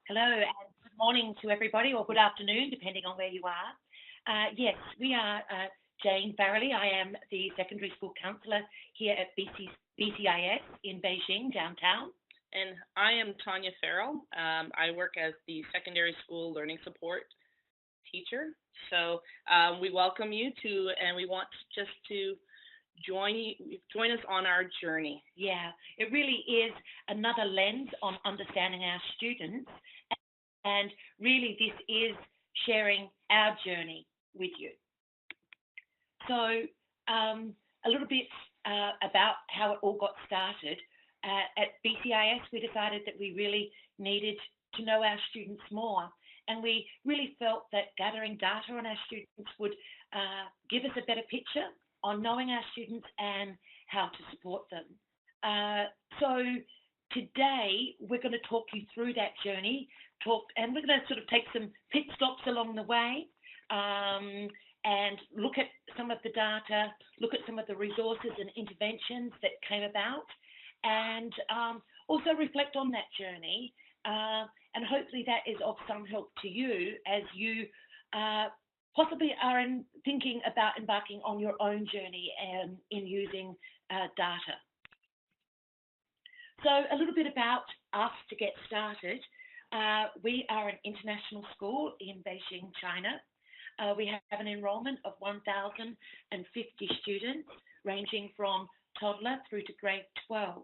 Hello and good morning to everybody, or good afternoon, depending on where you are. Yes, we are Jane Farrelly. I am the secondary school counsellor here at BCIS in Beijing, downtown. And I am Tanya Farrell. I work as the secondary school learning support teacher. So we welcome you to, and we want just to join us on our journey. Yeah, it really is another lens on understanding our students, and really this is sharing our journey with you. So a little bit about how it all got started. At BCIS, we decided that we really needed to know our students more, and we really felt that gathering data on our students would give us a better picture on knowing our students and how to support them. So today we're going to talk you through that journey, and we're going to sort of take some pit stops along the way, and look at some of the data, look at some of the resources and interventions that came about, and also reflect on that journey. And hopefully that is of some help to you as you possibly are thinking about embarking on your own journey in using data. So a little bit about us to get started. We are an international school in Beijing, China. We have an enrolment of 1,050 students, ranging from toddler through to grade 12.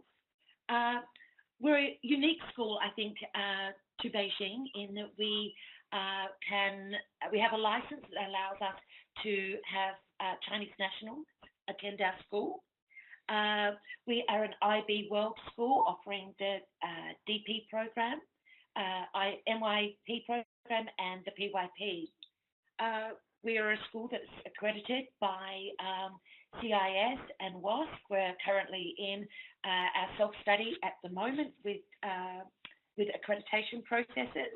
We're a unique school, I think, to Beijing in that we have a license that allows us to have Chinese nationals attend our school. We are an IB World School offering the DP program, MYP program, and the PYP. We are a school that's accredited by CIS and WASC. We're currently in our self-study at the moment with accreditation processes.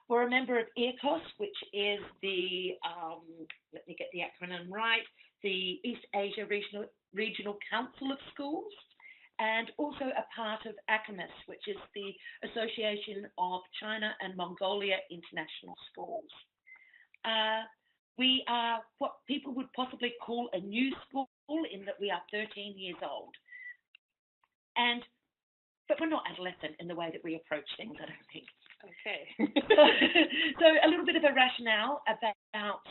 We're a member of EACOS, which is the, let me get the acronym right, the East Asia Regional Council of Schools, and also a part of ACAMIS, which is the Association of China and Mongolia International Schools. We are what people would possibly call a new school in that we are 13 years old. But we're not adolescent in the way that we approach things, I don't think. Okay. So a little bit of a rationale about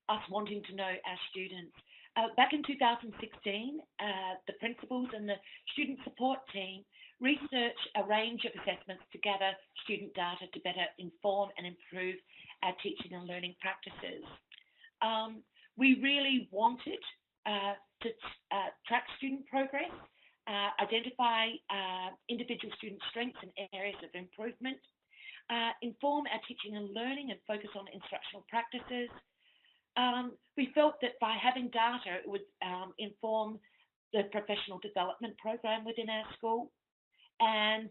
us wanting to know our students. Back in 2016, the principals and the student support team researched a range of assessments to gather student data to better inform and improve our teaching and learning practices. We really wanted to track student progress, identify individual student strengths and areas of improvement, inform our teaching and learning and focus on instructional practices. We felt that by having data, it would inform the professional development program within our school and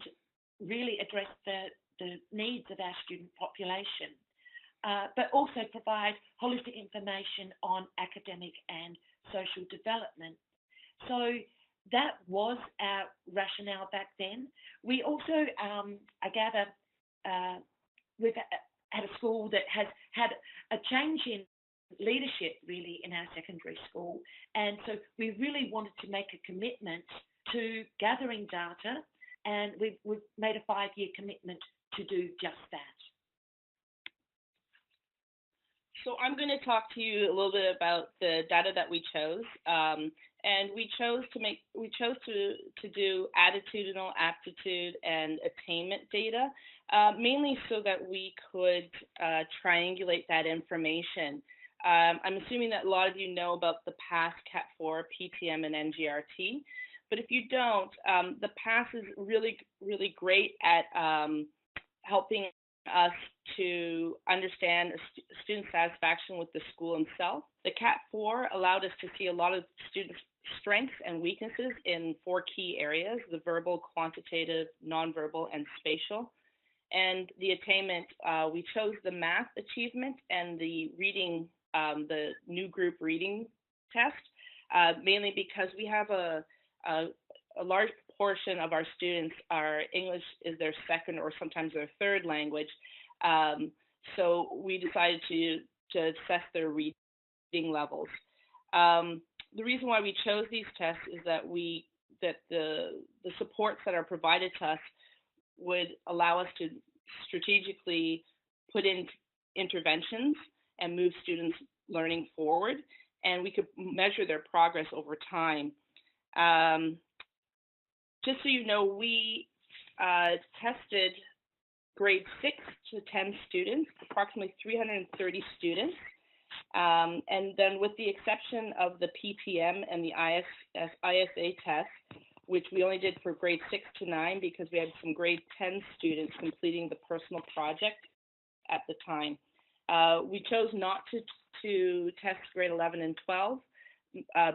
really address the needs of our student population, but also provide holistic information on academic and social development. So that was our rationale back then. We also, I gather, we've had a school that has had a change in leadership really in our secondary school, and so we really wanted to make a commitment to gathering data, and we've made a 5-year commitment to do just that. So I'm going to talk to you a little bit about the data that we chose, and we chose to do attitudinal, aptitude, and attainment data, mainly so that we could triangulate that information. I'm assuming that a lot of you know about the PASS, CAT4, PTM, and NGRT, but if you don't, the PASS is really, really great at helping us to understand student satisfaction with the school itself. The CAT4 allowed us to see a lot of students' strengths and weaknesses in 4 key areas: the verbal, quantitative, nonverbal, and spatial. And the attainment, we chose the math achievement and the reading, the new group reading test, mainly because we have a large portion of our students are English is their second or sometimes their third language. So we decided to assess their reading levels. The reason why we chose these tests is that the supports that are provided to us would allow us to strategically put in interventions and move students' learning forward, and we could measure their progress over time. Just so you know, we tested grade 6 to 10 students, approximately 330 students. And then with the exception of the PPM and the ISA test, which we only did for grade 6 to 9 because we had some grade 10 students completing the personal project at the time. We chose not to test grade 11 and 12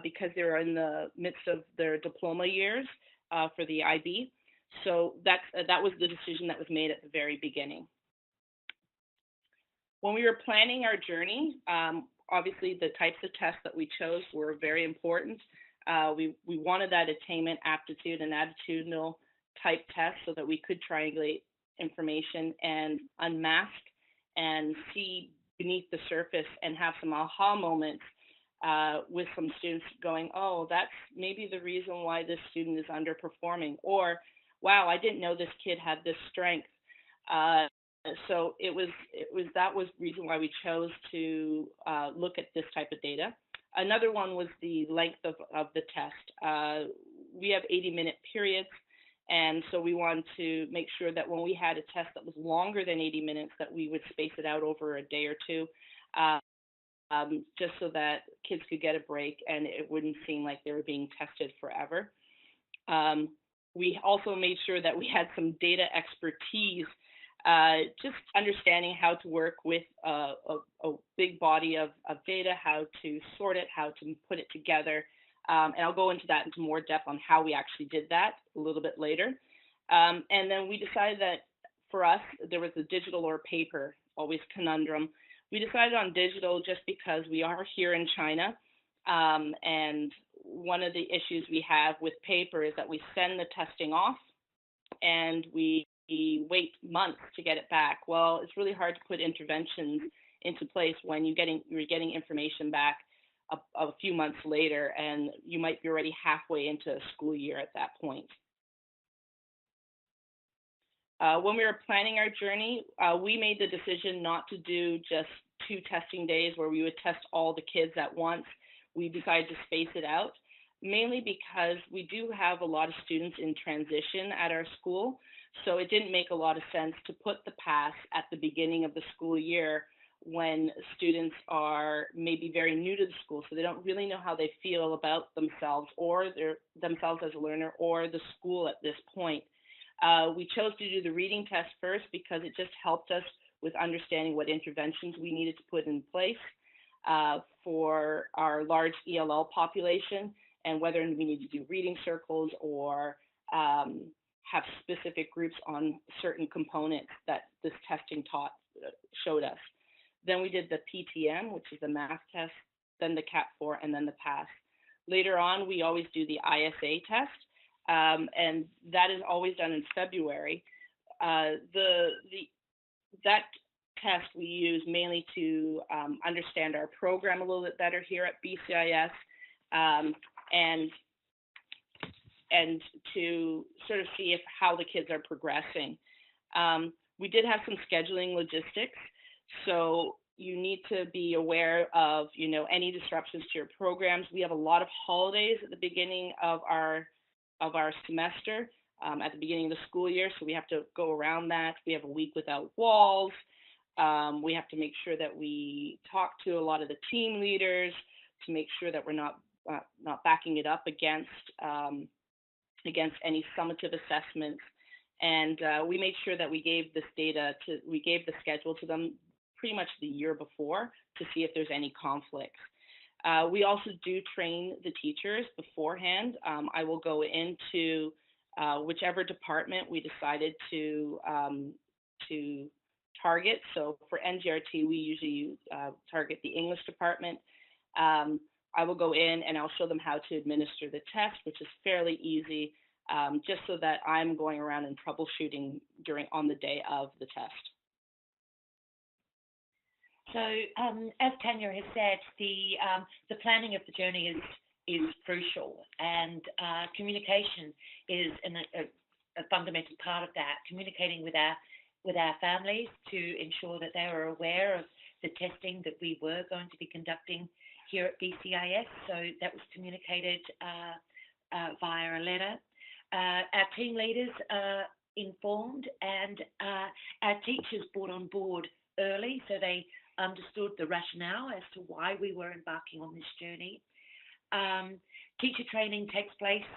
because they were in the midst of their diploma years for the IB. So that was the decision that was made at the very beginning. When we were planning our journey, obviously the types of tests that we chose were very important. We wanted that attainment, aptitude, and attitudinal type test so that we could triangulate information and unmask and see beneath the surface and have some aha moments with some students going, oh, that's maybe the reason why this student is underperforming, or wow, I didn't know this kid had this strength. So that was the reason why we chose to look at this type of data. Another one was the length of the test. We have 80-minute periods, and so we wanted to make sure that when we had a test that was longer than 80 minutes, that we would space it out over a day or two, just so that kids could get a break and it wouldn't seem like they were being tested forever. We also made sure that we had some data expertise, just understanding how to work with a big body of data, how to sort it, how to put it together. And I'll go into that into more depth on how we actually did that a little bit later. And then we decided that for us, there was a digital or paper, always conundrum. We decided on digital just because we are here in China. And one of the issues we have with paper is that we send the testing off and we wait months to get it back. Well, it's really hard to put interventions into place when you're getting information back a few months later, and you might be already halfway into a school year at that point. When we were planning our journey, we made the decision not to do just 2 testing days where we would test all the kids at once. We decided to space it out, mainly because we do have a lot of students in transition at our school. So it didn't make a lot of sense to put the pass at the beginning of the school year when students are maybe very new to the school, so they don't really know how they feel about themselves or themselves as a learner or the school at this point. We chose to do the reading test first because it just helped us with understanding what interventions we needed to put in place for our large ELL population, and whether we need to do reading circles or have specific groups on certain components that this testing showed us. Then we did the PTM, which is the math test, then the CAP4, and then the PASS. Later on, we always do the ISA test, and that is always done in February. That test we use mainly to understand our program a little bit better here at BCIS, and to sort of see how the kids are progressing. We did have some scheduling logistics, so you need to be aware of any disruptions to your programs. We have a lot of holidays at the beginning of our semester, at the beginning of the school year, so we have to go around that. We have a week without walls. We have to make sure that we talk to a lot of the team leaders to make sure that we're not backing it up against any summative assessments. And we made sure that we gave the schedule to them pretty much the year before to see if there's any conflicts. We also do train the teachers beforehand. I will go into whichever department we decided to target. So for NGRT, we usually target the English department. I will go in and I'll show them how to administer the test, which is fairly easy. just so that I'm going around and troubleshooting on the day of the test. So, as Tanya has said, the planning of the journey is crucial, and communication is a fundamental part of that. Communicating with our families to ensure that they were aware of the testing that we were going to be conducting here at BCIS. So that was communicated via a letter. Our team leaders are informed, and our teachers brought on board early, so they understood the rationale as to why we were embarking on this journey. Teacher training takes place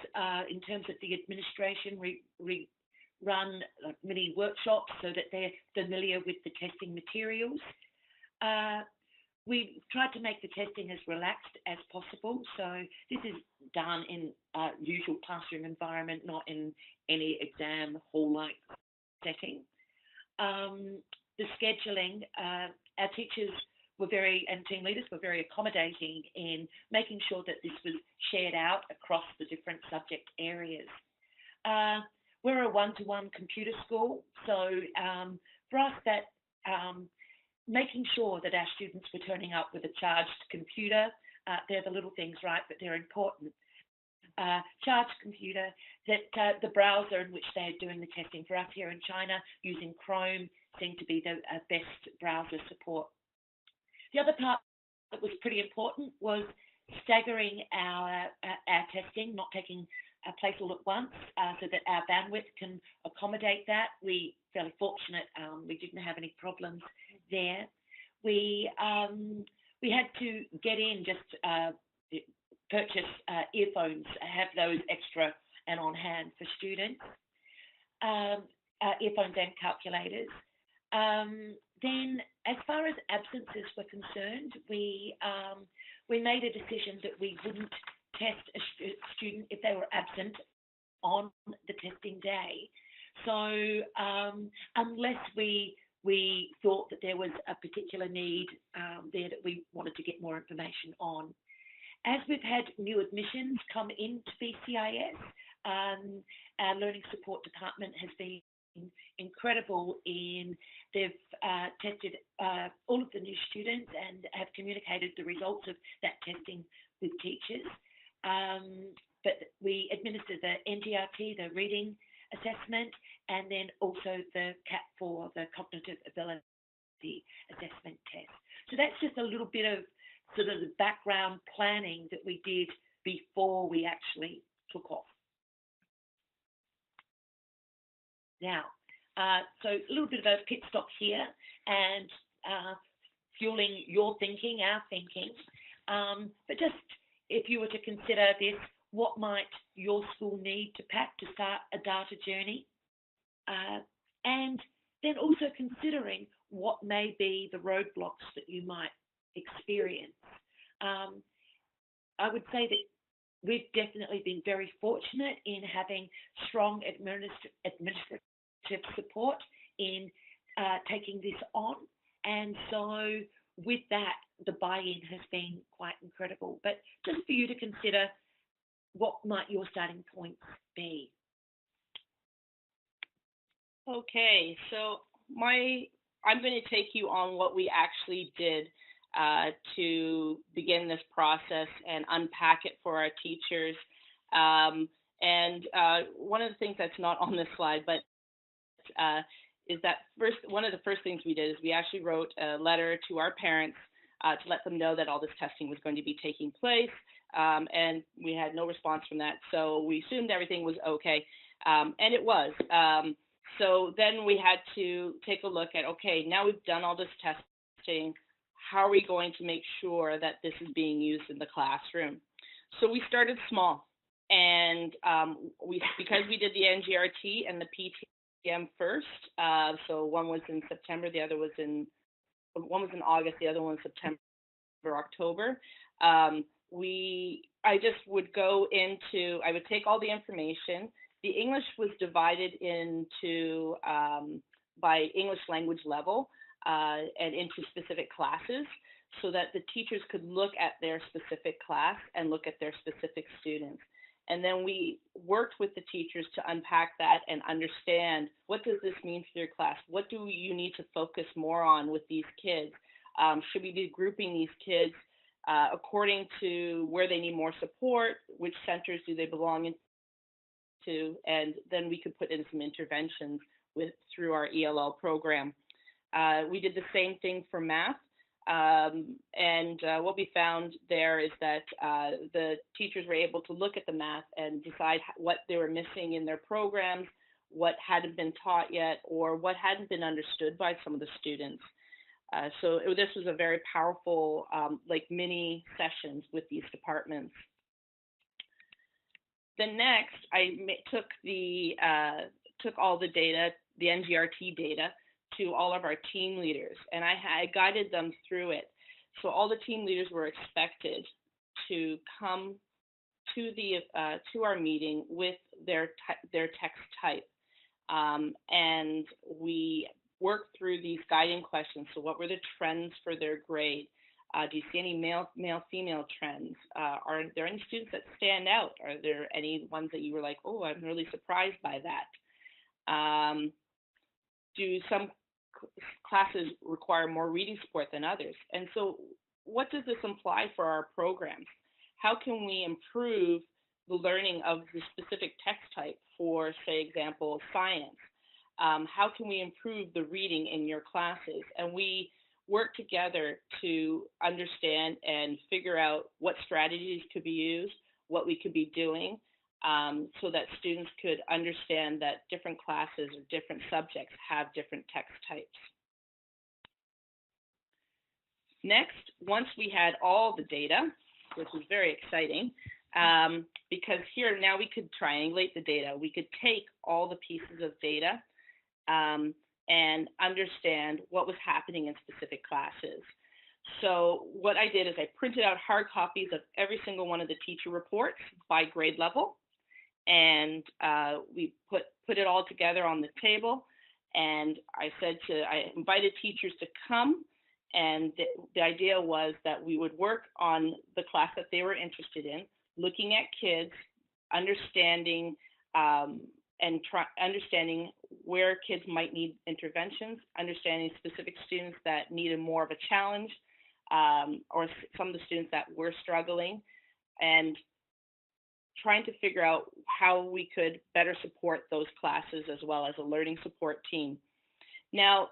in terms of the administration. We run mini workshops so that they're familiar with the testing materials. We tried to make the testing as relaxed as possible. So this is done in a usual classroom environment, not in any exam hall-like setting. The scheduling, our teachers and team leaders were very accommodating in making sure that this was shared out across the different subject areas. We're a one-to-one computer school, so for us that making sure that our students were turning up with a charged computer, they're the little things, right, but they're important. Charged computer, that the browser in which they're doing the testing. For us here in China, using Chrome seemed to be the best browser support. The other part that was pretty important was staggering our testing, not taking place all at once, so that our bandwidth can accommodate that. We're fairly fortunate; we didn't have any problems there. We had to get in, just purchase earphones, have those extra and on hand for students, earphones and calculators. Then, as far as absences were concerned, we made a decision that we wouldn't test a student if they were absent on the testing day. So unless we thought that there was a particular need there that we wanted to get more information on. As we've had new admissions come into BCIS, our Learning Support Department has been incredible they've tested all of the new students and have communicated the results of that testing with teachers. But we administer the NGRT, the reading assessment, and then also the CAT4, the cognitive ability assessment test. So that's just a little bit of sort of the background planning that we did before we actually took off. Now, so a little bit of a pit stop here and fueling your thinking, our thinking. But just if you were to consider this, what might your school need to pack to start a data journey? And then also considering what may be the roadblocks that you might experience. I would say that we've definitely been very fortunate in having strong administrative support in taking this on. And so with that, the buy-in has been quite incredible. But just for you to consider, what might your starting points be? Okay, so I'm going to take you on what we actually did to begin this process and unpack it for our teachers. And one of the things that's not on this slide, but is that one of the first things we did is we actually wrote a letter to our parents to let them know that all this testing was going to be taking place. And we had no response from that. So we assumed everything was okay. And it was. So then we had to take a look at, okay, now we've done all this testing. How are we going to make sure that this is being used in the classroom? So we started small. And because we did the NGRT and the PTM first, so one was in September, one was in August, the other one was September, October. I would take all the information. The English was divided into by English language level and into specific classes so that the teachers could look at their specific class and look at their specific students. And then we worked with the teachers to unpack that and understand, what does this mean for your class? What do you need to focus more on with these kids? Should we be grouping these kids according to where they need more support? Which centers do they belong into? And then we could put in some interventions through our ELL program. We did the same thing for math. What we found there is that the teachers were able to look at the math and decide what they were missing in their programs, what hadn't been taught yet, or what hadn't been understood by some of the students. So this was a very powerful, like mini sessions with these departments. Then next, I took all the data, the NGRT data, to all of our team leaders, and I guided them through it. So all the team leaders were expected to come to our meeting with their text type, and we worked through these guiding questions. So what were the trends for their grade? Do you see any male-female trends? Are there any students that stand out? Are there any ones that you were like, oh, I'm really surprised by that? Do some classes require more reading support than others? And so what does this imply for our programs? How can we improve the learning of the specific text type for, say, example, science? How can we improve the reading in your classes? And we work together to understand and figure out what strategies could be used, what we could be doing, so that students could understand that different classes or different subjects have different text types. Next, once we had all the data, which was very exciting, because here now we could triangulate the data. We could take all the pieces of data and understand what was happening in specific classes. So what I did is I printed out hard copies of every single one of the teacher reports by grade level, and we put it all together on the table. And I invited teachers to come, and the idea was that we would work on the class that they were interested in, looking at kids, understanding understanding where kids might need interventions, understanding specific students that needed more of a challenge, or some of the students that were struggling, and trying to figure out how we could better support those classes as well as a learning support team. Now,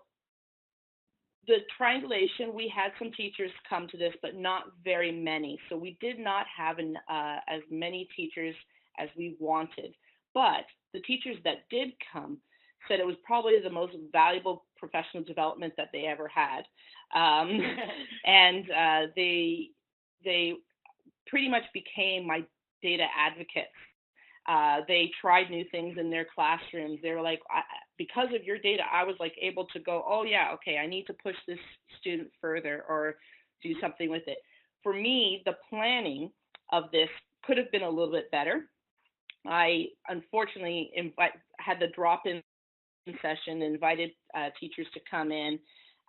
the triangulation, we had some teachers come to this, but not very many. So we did not have as many teachers as we wanted. But the teachers that did come said it was probably the most valuable professional development that they ever had. And they pretty much became my data advocates. They tried new things in their classrooms. They were like, because of your data, I was like able to go, oh yeah, okay, I need to push this student further or do something with it. For me, the planning of this could have been a little bit better. I unfortunately had the drop-in session, invited teachers to come in,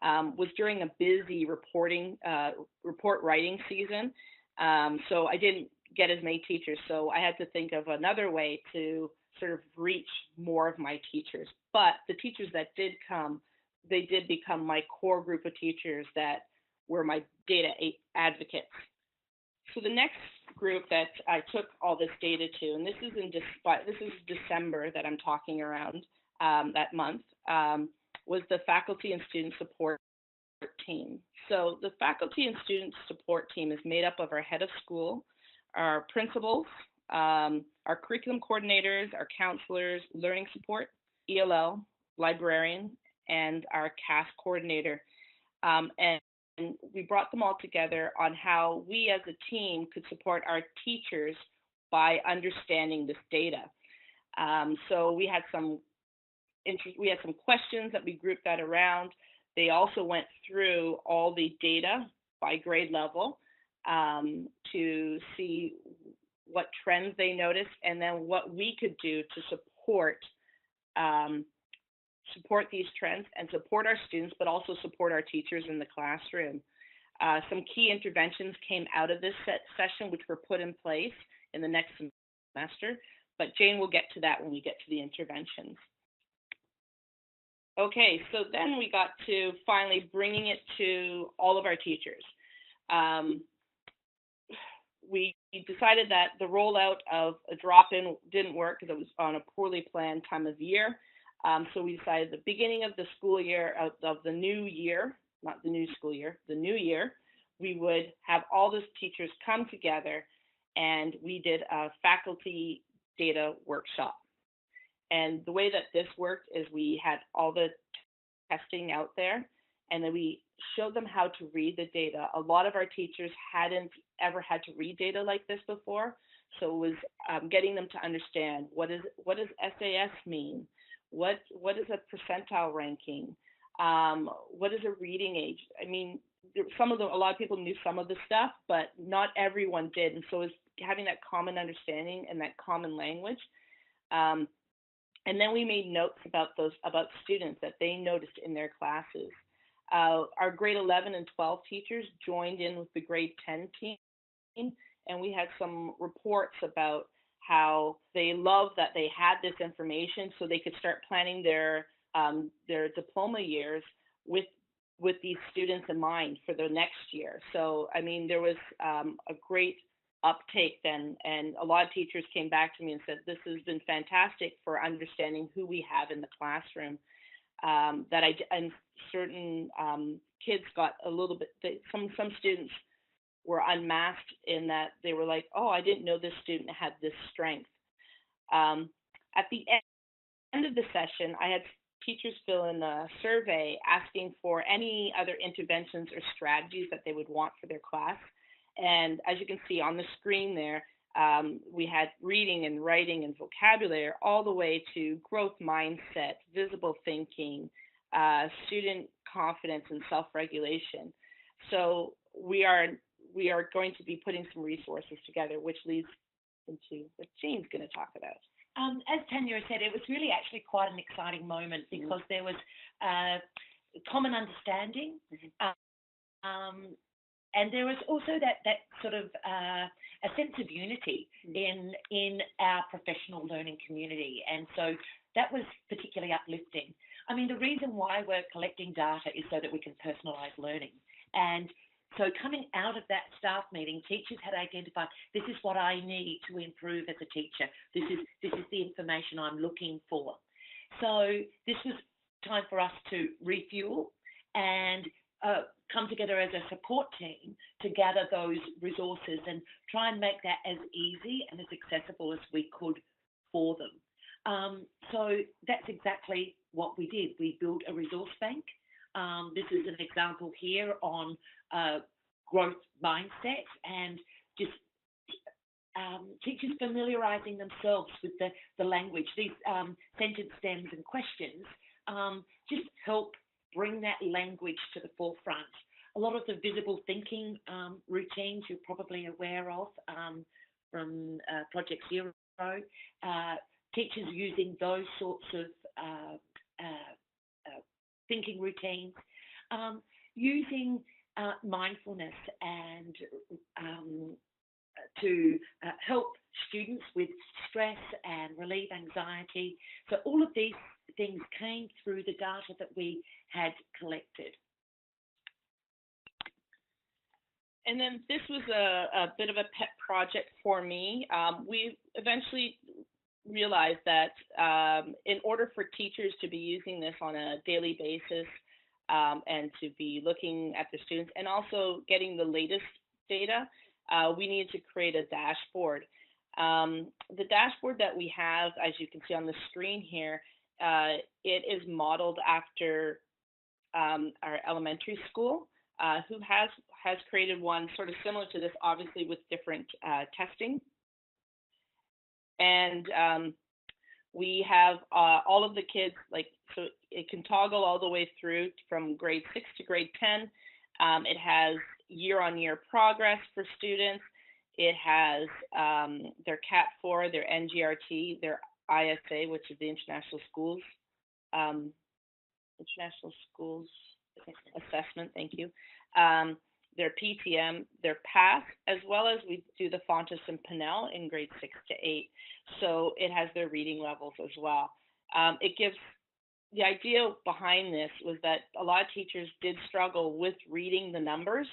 was during a busy report writing season. So I didn't get as many teachers. So I had to think of another way to sort of reach more of my teachers. But the teachers that did come, they did become my core group of teachers that were my data advocates. So the next group that I took all this data to, and this is December that I'm talking around that month, was the faculty and student support team. So the faculty and student support team is made up of our head of school, our principals, our curriculum coordinators, our counselors, learning support, ELL, librarian, and our CAS coordinator. And we brought them all together on how we as a team could support our teachers by understanding this data. So we had some questions that we grouped that around. They also went through all the data by grade level to see what trends they noticed, and then what we could do to support these trends and support our students, but also support our teachers in the classroom. Some key interventions came out of this session, which were put in place in the next semester, but Jane will get to that when we get to the interventions. Okay, so then we got to finally bringing it to all of our teachers. We decided that the rollout of a drop-in didn't work because it was on a poorly planned time of year. So we decided the beginning of the school year, of the new year, not the new school year, the new year, we would have all the teachers come together, and we did a faculty data workshop. And the way that this worked is we had all the testing out there, and then we showed them how to read the data. A lot of our teachers hadn't ever had to read data like this before, so it was getting them to understand what does SAS mean, what is a percentile ranking, what is a reading age. I mean, a lot of people knew some of the stuff, but not everyone did, and so it's having that common understanding and that common language. And then we made notes about students that they noticed in their classes. Our grade 11 and 12 teachers joined in with the grade 10 team, and we had some reports about how they loved that they had this information so they could start planning their diploma years with these students in mind for the next year. So, I mean, there was a great uptake then, and a lot of teachers came back to me and said, this has been fantastic for understanding who we have in the classroom. And certain kids got a little bit, some students were unmasked in that they were like, oh, I didn't know this student had this strength. At the end of the session, I had teachers fill in a survey asking for any other interventions or strategies that they would want for their class. And as you can see on the screen there, we had reading and writing and vocabulary all the way to growth mindset, visible thinking, student confidence, and self-regulation. So we are going to be putting some resources together, which leads into what Jane's going to talk about. As Tanya said, it was really actually quite an exciting moment because there was common understanding. And there was also that sort of a sense of unity in our professional learning community. And so that was particularly uplifting. I mean, the reason why we're collecting data is so that we can personalise learning. And so coming out of that staff meeting, teachers had identified, this is what I need to improve as a teacher. This is the information I'm looking for. So this was time for us to refuel and come together as a support team to gather those resources and try and make that as easy and as accessible as we could for them. So that's exactly what we did. We built a resource bank. This is an example here on growth mindset and just teachers familiarising themselves with the language. These sentence stems and questions just help bring that language to the forefront. A lot of the visible thinking routines you're probably aware of from Project Zero, teachers using those sorts of thinking routines, using mindfulness and to help students with stress and relieve anxiety. So all of these things came through the data that we had collected. And then this was a bit of a pet project for me. We eventually realized that in order for teachers to be using this on a daily basis and to be looking at the students and also getting the latest data, we needed to create a dashboard. The dashboard that we have, as you can see on the screen here, it is modeled after our elementary school, who has created one sort of similar to this, obviously with different testing. And we have all of the kids, so it can toggle all the way through from grade 6 to grade 10. It has year-on-year progress for students. It has their CAT4, their NGRT, their ISA, which is the International Schools Assessment. Thank you. their PTM, their PASS, as well as we do the Fontes and Pinnell in grade 6 to 8. So it has their reading levels as well. It gives the idea behind this was that a lot of teachers did struggle with reading the numbers,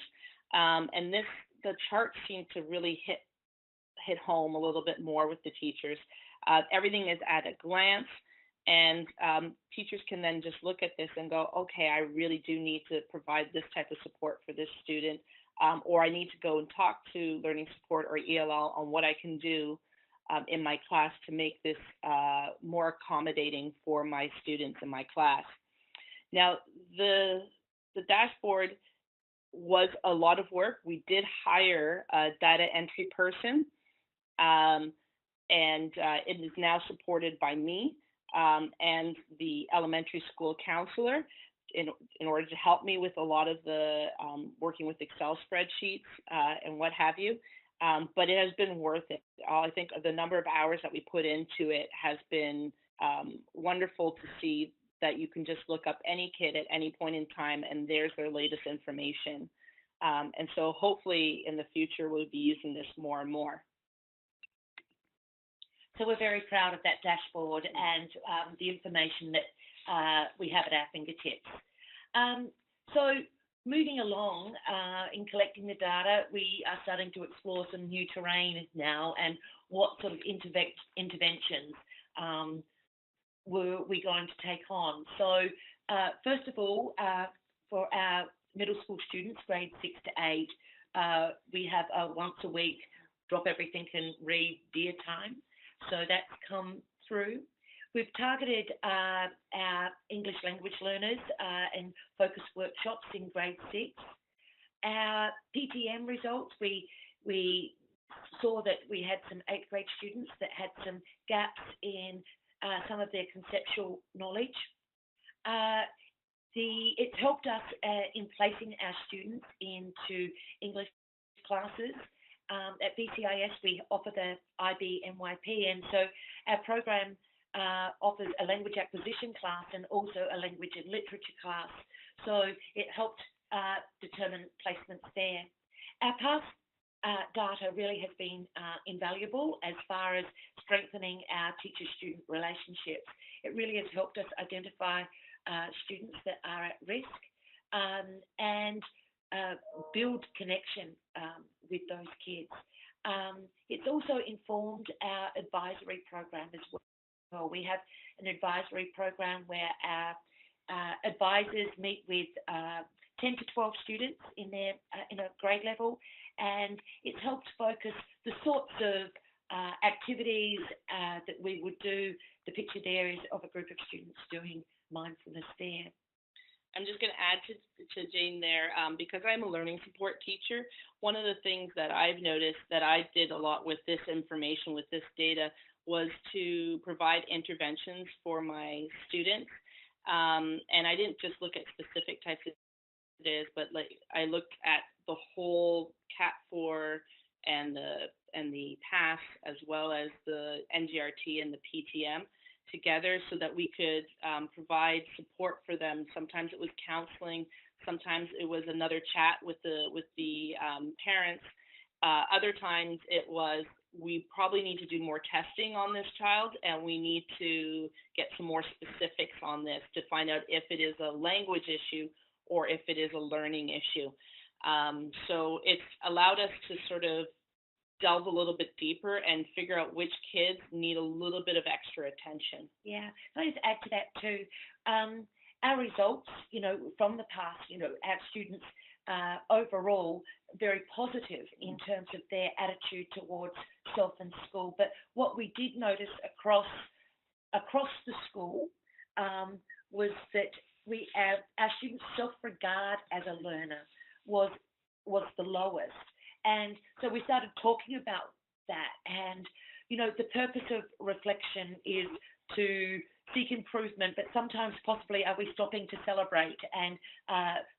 and the chart seemed to really hit home a little bit more with the teachers. Everything is at a glance, and teachers can then just look at this and go, okay, I really do need to provide this type of support for this student, or I need to go and talk to learning support or ELL on what I can do in my class to make this more accommodating for my students in my class. Now, the dashboard was a lot of work. We did hire a data entry person, and it is now supported by me and the elementary school counselor in order to help me with a lot of the working with Excel spreadsheets and what have you. But it has been worth it. I think the number of hours that we put into it has been wonderful to see that you can just look up any kid at any point in time and there's their latest information. And so hopefully in the future we'll be using this more and more. So we're very proud of that dashboard and the information that we have at our fingertips. So moving along in collecting the data, we are starting to explore some new terrain now and what sort of interventions were we going to take on. So first of all, for our middle school students, grades 6 to 8, we have a once a week drop everything and read dear time. So that's come through. We've targeted our English language learners in focus workshops in grade 6. Our PTM results, we saw that we had some 8th grade students that had some gaps in some of their conceptual knowledge. It's helped us in placing our students into English classes. At BCIS, we offer the IB NYP, and so our program offers a language acquisition class and also a language and literature class. So it helped determine placements there. Our past data really has been invaluable as far as strengthening our teacher-student relationships. It really has helped us identify students that are at risk and build connection with those kids. It's also informed our advisory program as well. We have an advisory program where our advisors meet with 10 to 12 students in a grade level, and it's helped focus the sorts of activities that we would do. The picture there is of a group of students doing mindfulness there. I'm just going to add to Jane there, because I'm a learning support teacher. One of the things that I've noticed that I did a lot with this information, with this data, was to provide interventions for my students. And I didn't just look at specific types of data, but I looked at the whole CAT4 and the PASS, as well as the NGRT and the PTM together, so that we could provide support for them. Sometimes it was counseling, sometimes it was another chat with the parents. Other times it was, we probably need to do more testing on this child, and we need to get some more specifics on this to find out if it is a language issue or if it is a learning issue. So it's allowed us to sort of delve a little bit deeper and figure out which kids need a little bit of extra attention. Yeah, can I just add to that too? Our results, from the past, our students overall very positive in terms of their attitude towards self and school. But what we did notice across the school was that our students' self-regard as a learner was the lowest. And so we started talking about that. And, the purpose of reflection is to seek improvement, but sometimes possibly are we stopping to celebrate and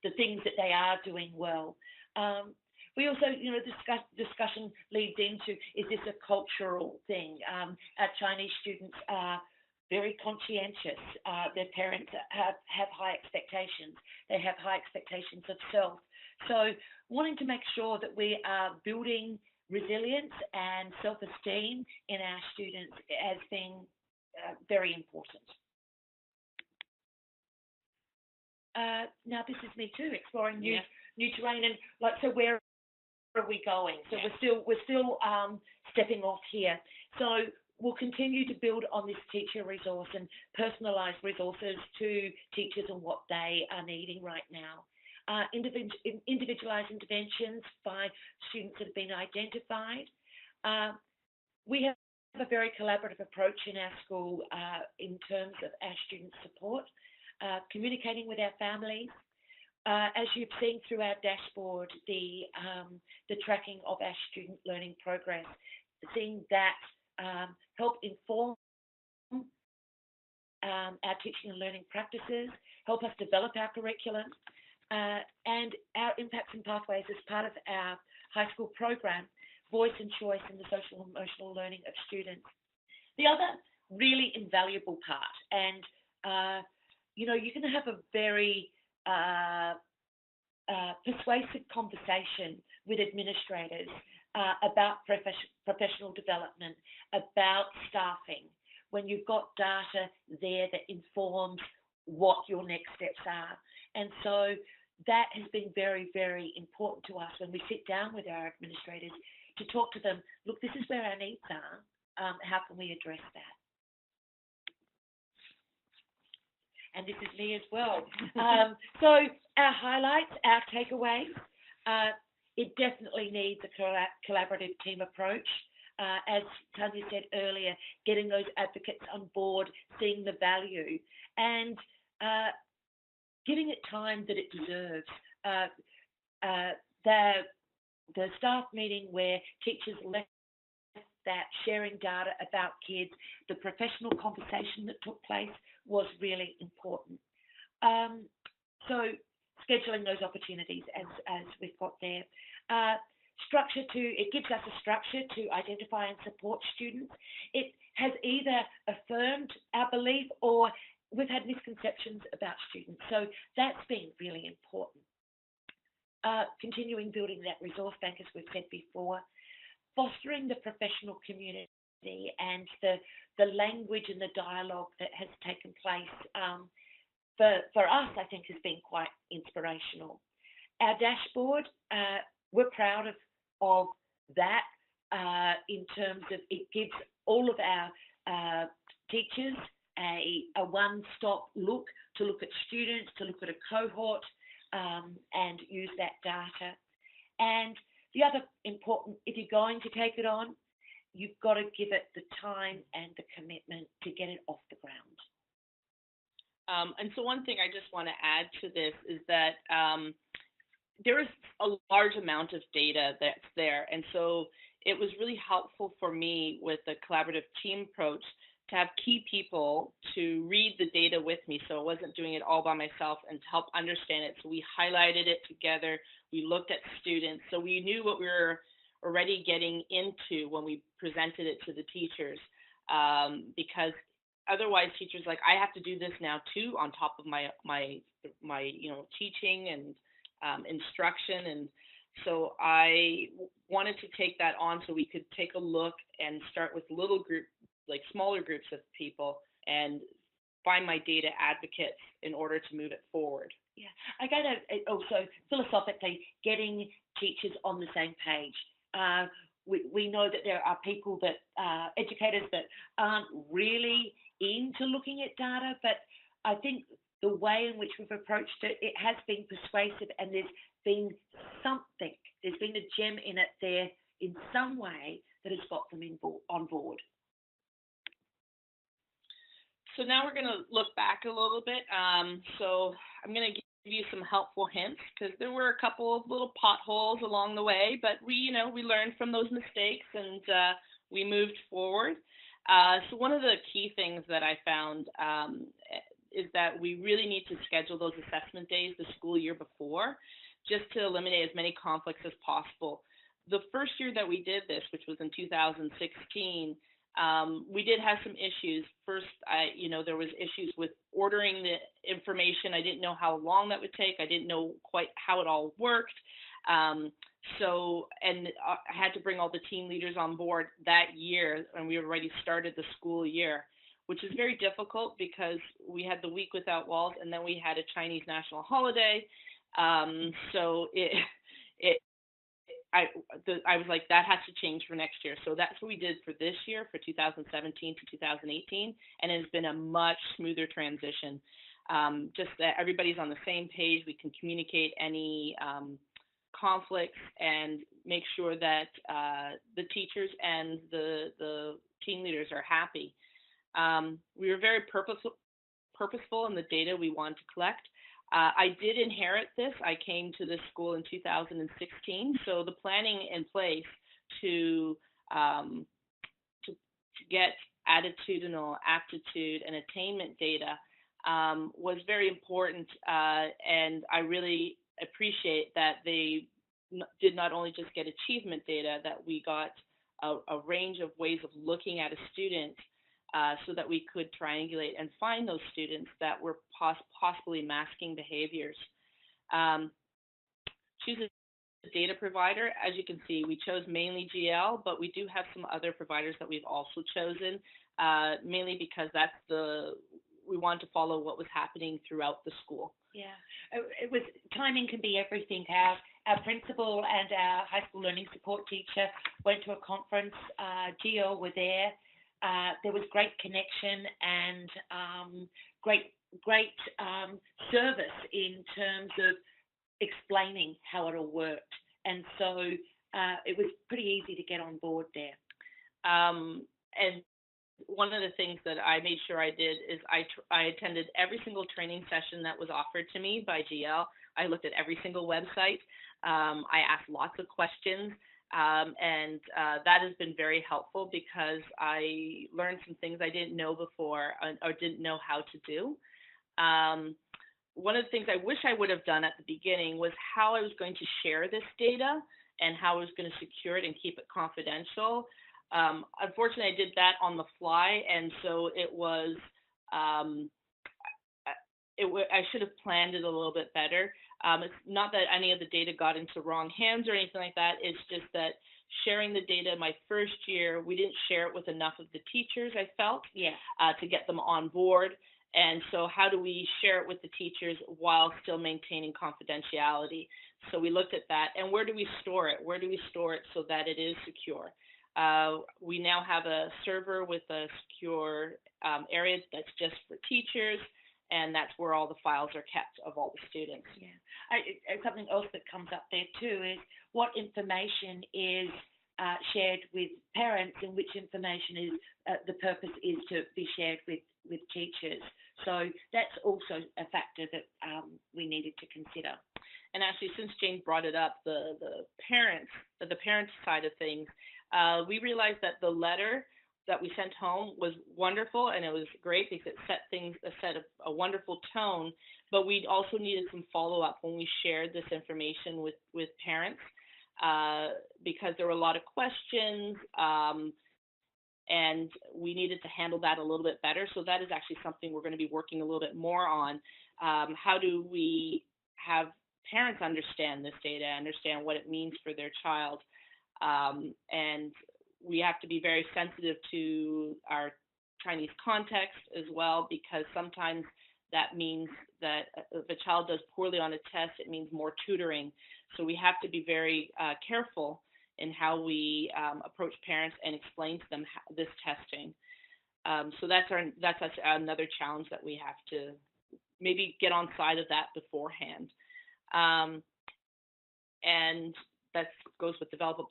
the things that they are doing well. We also, discussion leads into, is this a cultural thing? Our Chinese students are very conscientious. Their parents have high expectations. They have high expectations of self. So wanting to make sure that we are building resilience and self-esteem in our students has been very important. Now this is me too, exploring new terrain, and like, so where are we going? So we're still stepping off here. So we'll continue to build on this teacher resource and personalised resources to teachers and what they are needing right now. Individualised interventions by students that have been identified. We have a very collaborative approach in our school in terms of our student support, communicating with our families. As you've seen through our dashboard, the tracking of our student learning progress, seeing that help inform our teaching and learning practices, help us develop our curriculum, and our impacts and pathways as part of our high school program, voice and choice in the social and emotional learning of students. The other really invaluable part, and you know, you can have a very persuasive conversation with administrators about professional development, about staffing, when you've got data there that informs what your next steps are. And so that has been very, very important to us when we sit down with our administrators to talk to them. Look, this is where our needs are. How can we address that? And this is me as well. So our highlights, our takeaways, it definitely needs a collaborative team approach. As Tanya said earlier, getting those advocates on board, seeing the value, and giving it time that it deserves. The staff meeting where teachers left that sharing data about kids, the professional conversation that took place was really important. So scheduling those opportunities as we've got there. It gives us a structure to identify and support students. It has either affirmed our belief or we've had misconceptions about students. So that's been really important. Continuing building that resource bank, as we've said before, fostering the professional community and the language and the dialogue that has taken place for us, I think, has been quite inspirational. Our dashboard, we're proud of that in terms of it gives all of our teachers a one-stop look to look at students, to look at a cohort, and use that data. And the other important, if you're going to take it on, you've got to give it the time and the commitment to get it off the ground. And so one thing I just want to add to this is that there is a large amount of data that's there. And so it was really helpful for me with the collaborative team approach to have key people to read the data with me, so I wasn't doing it all by myself, and to help understand it. So we highlighted it together. We looked at students, so we knew what we were already getting into when we presented it to the teachers, because otherwise teachers like, I have to do this now too on top of my teaching and instruction. And so I wanted to take that on so we could take a look and start with smaller groups of people and find my data advocates in order to move it forward. Yeah, I got to also philosophically getting teachers on the same page. We know that there are people that educators that aren't really into looking at data, but I think the way in which we've approached it, it has been persuasive, and there's been a gem in it there in some way that has got them on board. So now we're going to look back a little bit. So I'm going to give you some helpful hints, because there were a couple of little potholes along the way, but we learned from those mistakes, and we moved forward. So one of the key things that I found is that we really need to schedule those assessment days the school year before, just to eliminate as many conflicts as possible. The first year that we did this, which was in 2016, We did have some issues. First, there was issues with ordering the information. I didn't know how long that would take. I didn't know quite how it all worked. I had to bring all the team leaders on board that year, and we already started the school year, which is very difficult because we had the week without walls, and then we had a Chinese national holiday. So I was like, that has to change for next year. So that's what we did for this year, for 2017 to 2018, and it has been a much smoother transition. Just that everybody's on the same page. We can communicate any conflicts and make sure that the teachers and the team leaders are happy. We were very purposeful in the data we wanted to collect. I did inherit this. I came to this school in 2016, so the planning in place to get attitudinal, aptitude, and attainment data was very important, and I really appreciate that they did not only just get achievement data, that we got a range of ways of looking at a student so that we could triangulate and find those students that were possibly masking behaviors. Choose a data provider. As you can see, we chose mainly GL, but we do have some other providers that we've also chosen, mainly because we want to follow what was happening throughout the school. Yeah, it was timing can be everything. Our principal and our high school learning support teacher went to a conference. GL were there. There was great connection and great service in terms of explaining how it all worked, and so it was pretty easy to get on board there. And one of the things that I made sure I did is I attended every single training session that was offered to me by GL. I looked at every single website. I asked lots of questions, and that has been very helpful because I learned some things I didn't know before or didn't know how to do. One of the things I wish I would have done at the beginning was how I was going to share this data and how I was going to secure it and keep it confidential. Unfortunately, I did that on the fly, and so it was. I should have planned it a little bit better. It's not that any of the data got into wrong hands or anything like that. It's just that sharing the data my first year, we didn't share it with enough of the teachers, I felt, to get them on board. And so how do we share it with the teachers while still maintaining confidentiality? So we looked at that. And where do we store it? Where do we store it so that it is secure? We now have a server with a secure area that's just for teachers, and that's where all the files are kept of all the students. Yeah. Something else that comes up there too is what information is shared with parents and which information is the purpose is to be shared with teachers. So that's also a factor that we needed to consider. And actually, since Jane brought it up, the parents side of things, we realized that the letter that we sent home was wonderful, and it was great because it set a wonderful tone, but we also needed some follow-up when we shared this information with parents because there were a lot of questions, and we needed to handle that a little bit better. So that is actually something we're going to be working a little bit more on. How do we have parents understand this data, understand what it means for their child? And we have to be very sensitive to our Chinese context as well, because sometimes that means that if a child does poorly on a test, it means more tutoring. So we have to be very careful in how we approach parents and explain to them this testing. So that's another challenge that we have to maybe get on side of that beforehand. And that goes with develop a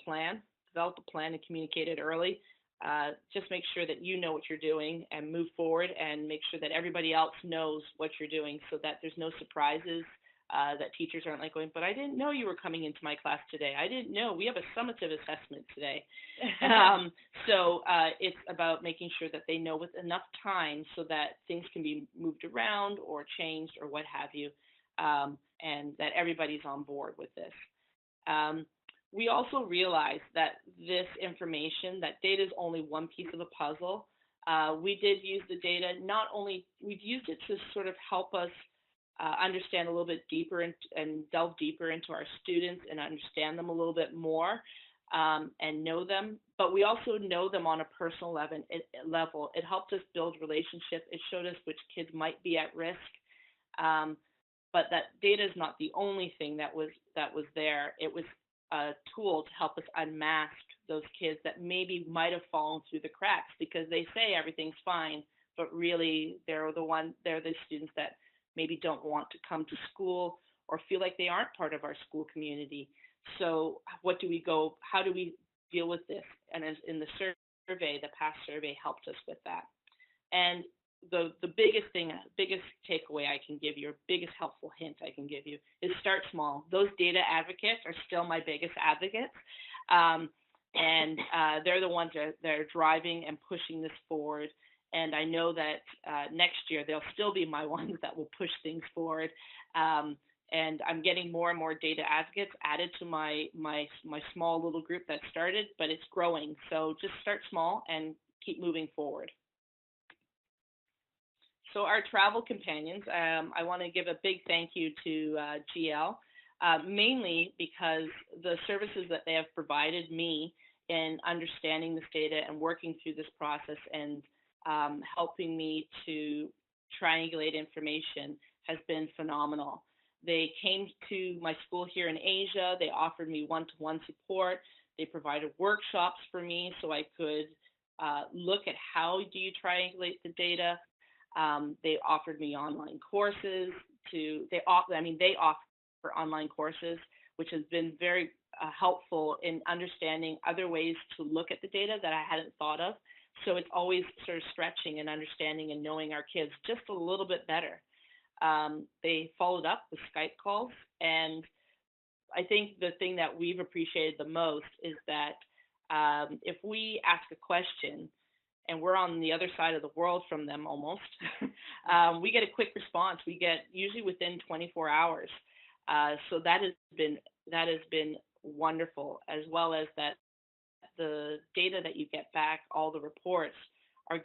plan and communicate it early. Just make sure that you know what you're doing and move forward, and make sure that everybody else knows what you're doing so that there's no surprises, that teachers aren't like going, but I didn't know you were coming into my class today. I didn't know. We have a summative assessment today. So it's about making sure that they know with enough time so that things can be moved around or changed or what have you, and that everybody's on board with this. we also realized that this information, that data is only one piece of the puzzle. We did use the data, not only, we've used it to sort of help us understand a little bit deeper and delve deeper into our students and understand them a little bit more and know them, but we also know them on a personal level. It helped us build relationships. It showed us which kids might be at risk. But that data is not the only thing that was there. It was a tool to help us unmask those kids that maybe might have fallen through the cracks, because they say everything's fine, but really they're the students that maybe don't want to come to school or feel like they aren't part of our school community. So how do we deal with this? And as in the survey, the past survey helped us with that. And the biggest takeaway I can give you, or biggest helpful hint I can give you, is start small. Those data advocates are still my biggest advocates. And they're the ones that are driving and pushing this forward. And I know that next year they'll still be my ones that will push things forward. And I'm getting more and more data advocates added to my small little group that started, but it's growing. So just start small and keep moving forward. So our travel companions, I want to give a big thank you to GL, mainly because the services that they have provided me in understanding this data and working through this process and helping me to triangulate information has been phenomenal. They came to my school here in Asia. They offered me one-to-one support. They provided workshops for me so I could look at how do you triangulate the data. They offered me online courses. They offer online courses, which has been very helpful in understanding other ways to look at the data that I hadn't thought of. So it's always sort of stretching and understanding and knowing our kids just a little bit better. They followed up with Skype calls, and I think the thing that we've appreciated the most is that if we ask a question and we're on the other side of the world from them almost, we get a quick response. We get usually within 24 hours. So that has been wonderful, as well as that the data that you get back, all the reports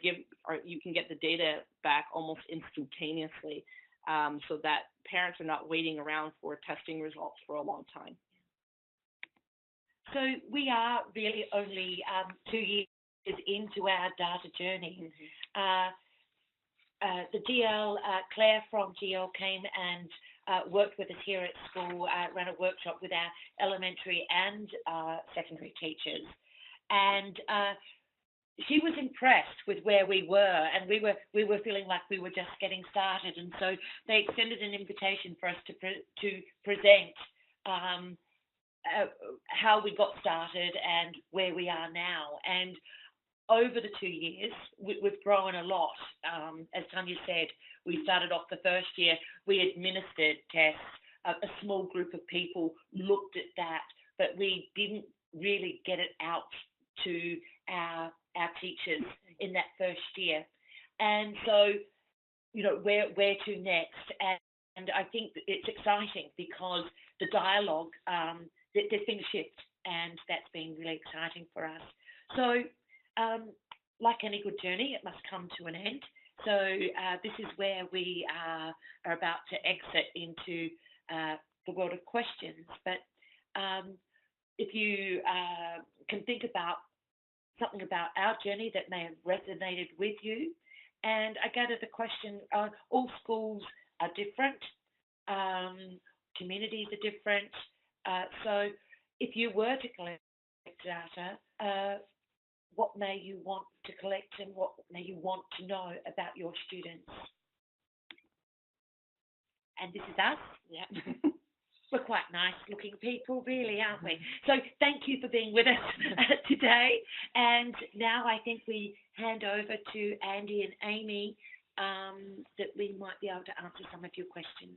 you can get the data back almost instantaneously, so that parents are not waiting around for testing results for a long time. So we are really only 2 years into our data journey. The GL, Claire from GL came and worked with us here at school, ran a workshop with our elementary and secondary teachers. And she was impressed with where we were, and we were feeling like we were just getting started. And so they extended an invitation for us to present how we got started and where we are now. And over the 2 years, we've grown a lot. As Tanya said, we started off the first year, we administered tests. A small group of people looked at that, but we didn't really get it out to our teachers in that first year. And so, where to next? And I think it's exciting because the dialogue, there's been a shift, and that's been really exciting for us. So, like any good journey, it must come to an end. So this is where we are about to exit into the world of questions. But if you can think about something about our journey that may have resonated with you, and I gather the question, all schools are different, communities are different. So if you were to collect data, what may you want to collect and what may you want to know about your students? And this is us. Yeah. We're quite nice looking people, really, aren't we? So thank you for being with us today. And now I think we hand over to Andy and Amy that we might be able to answer some of your questions.